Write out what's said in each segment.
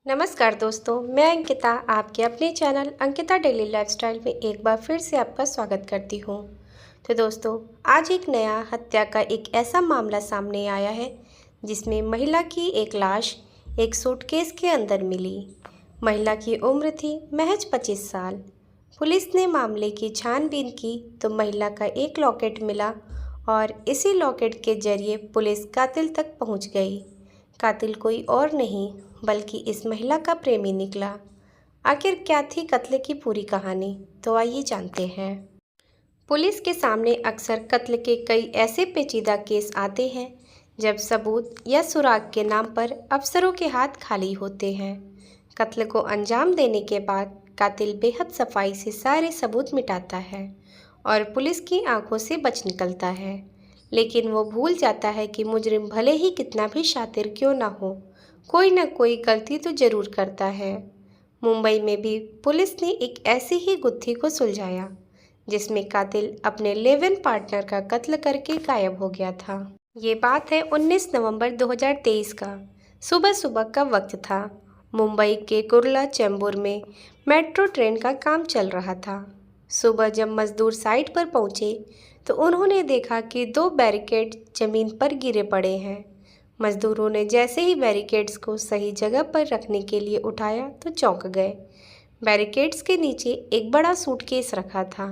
नमस्कार दोस्तों, मैं अंकिता आपके अपने चैनल अंकिता डेली लाइफस्टाइल में एक बार फिर से आपका स्वागत करती हूँ। तो दोस्तों, आज एक नया हत्या का एक ऐसा मामला सामने आया है जिसमें महिला की एक लाश एक सूटकेस के अंदर मिली। महिला की उम्र थी महज 25 साल। पुलिस ने मामले की छानबीन की तो महिला का एक लॉकेट मिला और इसी लॉकेट के जरिए पुलिस कातिल तक पहुँच गई। कातिल कोई और नहीं बल्कि इस महिला का प्रेमी निकला। आखिर क्या थी कत्ल की पूरी कहानी, तो आइए जानते हैं। पुलिस के सामने अक्सर कत्ल के कई ऐसे पेचीदा केस आते हैं जब सबूत या सुराग के नाम पर अफसरों के हाथ खाली होते हैं। कत्ल को अंजाम देने के बाद कातिल बेहद सफाई से सारे सबूत मिटाता है और पुलिस की आंखों से बच निकलता है, लेकिन वो भूल जाता है कि मुजरिम भले ही कितना भी शातिर क्यों ना हो, कोई न कोई गलती तो जरूर करता है। मुंबई में भी पुलिस ने एक ऐसी ही गुत्थी को सुलझाया जिसमें कातिल अपने लिव इन पार्टनर का कत्ल करके गायब हो गया था। ये बात है 19 नवंबर 2023 का। सुबह सुबह का वक्त था। मुंबई के कुर्ला चेंबूर में मेट्रो ट्रेन का काम चल रहा था। सुबह जब मजदूर साइट पर पहुंचे तो उन्होंने देखा कि 2 बैरिकेड जमीन पर गिरे पड़े हैं। मजदूरों ने जैसे ही बैरिकेड्स को सही जगह पर रखने के लिए उठाया तो चौंक गए। बैरिकेड्स के नीचे एक बड़ा सूटकेस रखा था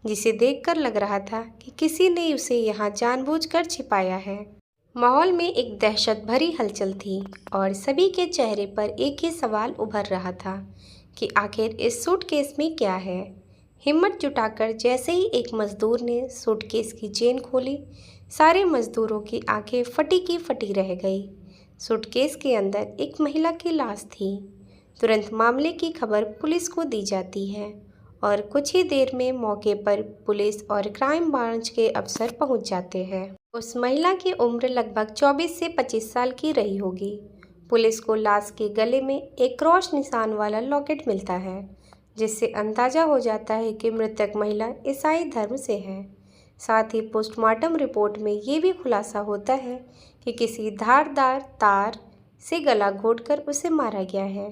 जिसे देखकर लग रहा था कि किसी ने उसे यहाँ जानबूझकर छिपाया है। माहौल में एक दहशत भरी हलचल थी और सभी के चेहरे पर एक ही सवाल उभर रहा था कि आखिर इस सूटकेस में क्या है। हिम्मत जुटाकर जैसे ही एक मजदूर ने सूटकेस की चेन खोली, सारे मजदूरों की आंखें फटी की फटी रह गई। सूटकेस के अंदर एक महिला की लाश थी। तुरंत मामले की खबर पुलिस को दी जाती है और कुछ ही देर में मौके पर पुलिस और क्राइम ब्रांच के अफसर पहुंच जाते हैं। उस महिला की उम्र लगभग 24 से 25 साल की रही होगी। पुलिस को लाश के गले में एक क्रॉस निशान वाला लॉकेट मिलता है जिससे अंदाजा हो जाता है कि मृतक महिला ईसाई धर्म से है। साथ ही पोस्टमार्टम रिपोर्ट में ये भी खुलासा होता है कि किसी धारदार तार से गला घोंटकर उसे मारा गया है।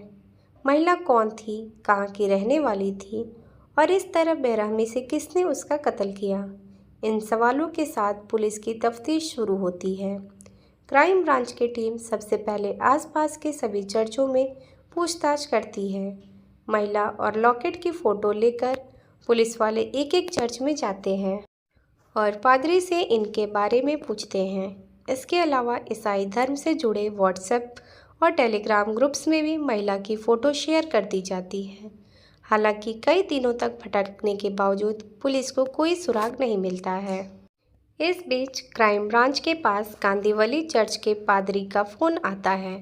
महिला कौन थी, कहाँ की रहने वाली थी और इस तरह बेरहमी से किसने उसका कत्ल किया, इन सवालों के साथ पुलिस की तफ्तीश शुरू होती है। क्राइम ब्रांच की टीम सबसे पहले आसपास के सभी चर्चों में पूछताछ करती है। महिला और लॉकेट की फ़ोटो लेकर पुलिस वाले एक एक चर्च में जाते हैं और पादरी से इनके बारे में पूछते हैं। इसके अलावा ईसाई धर्म से जुड़े व्हाट्सएप और टेलीग्राम ग्रुप्स में भी महिला की फ़ोटो शेयर कर दी जाती है। हालांकि कई दिनों तक भटकने के बावजूद पुलिस को कोई सुराग नहीं मिलता है। इस बीच क्राइम ब्रांच के पास कांदीवली चर्च के पादरी का फ़ोन आता है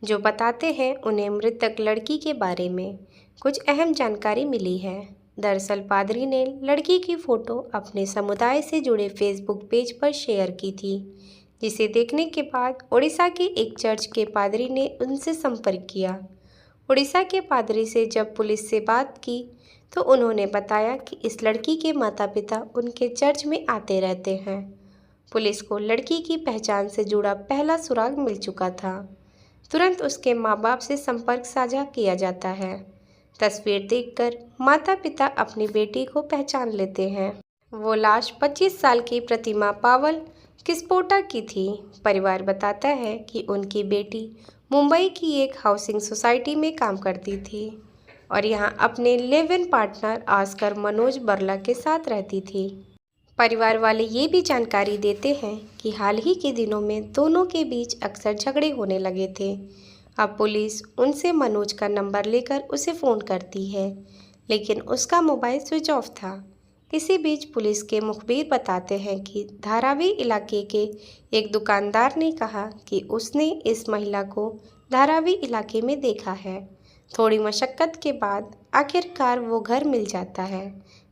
जो बताते हैं उन्हें मृतक लड़की के बारे में कुछ अहम जानकारी मिली है। दरअसल पादरी ने लड़की की फ़ोटो अपने समुदाय से जुड़े फेसबुक पेज पर शेयर की थी, जिसे देखने के बाद उड़ीसा के एक चर्च के पादरी ने उनसे संपर्क किया। उड़ीसा के पादरी से जब पुलिस से बात की तो उन्होंने बताया कि इस लड़की के माता पिता उनके चर्च में आते रहते हैं। पुलिस को लड़की की पहचान से जुड़ा पहला सुराग मिल चुका था। तुरंत उसके माँ बाप से संपर्क साझा किया जाता है। तस्वीर देखकर माता पिता अपनी बेटी को पहचान लेते हैं। वो लाश 25 साल की प्रतिमा पावल किस्पोटा की थी। परिवार बताता है कि उनकी बेटी मुंबई की एक हाउसिंग सोसाइटी में काम करती थी और यहाँ अपने लिव इन पार्टनर आस्कर मनोज बर्ला के साथ रहती थी। परिवार वाले ये भी जानकारी देते हैं कि हाल ही के दिनों में दोनों के बीच अक्सर झगड़े होने लगे थे। अब पुलिस उनसे मनोज का नंबर लेकर उसे फ़ोन करती है, लेकिन उसका मोबाइल स्विच ऑफ था। इसी बीच पुलिस के मुखबिर बताते हैं कि धारावी इलाके के एक दुकानदार ने कहा कि उसने इस महिला को धारावी इलाके में देखा है। थोड़ी मशक्क़त के बाद आखिरकार वो घर मिल जाता है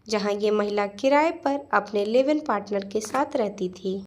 जहां ये महिला किराए पर अपने लिव इन पार्टनर के साथ रहती थी।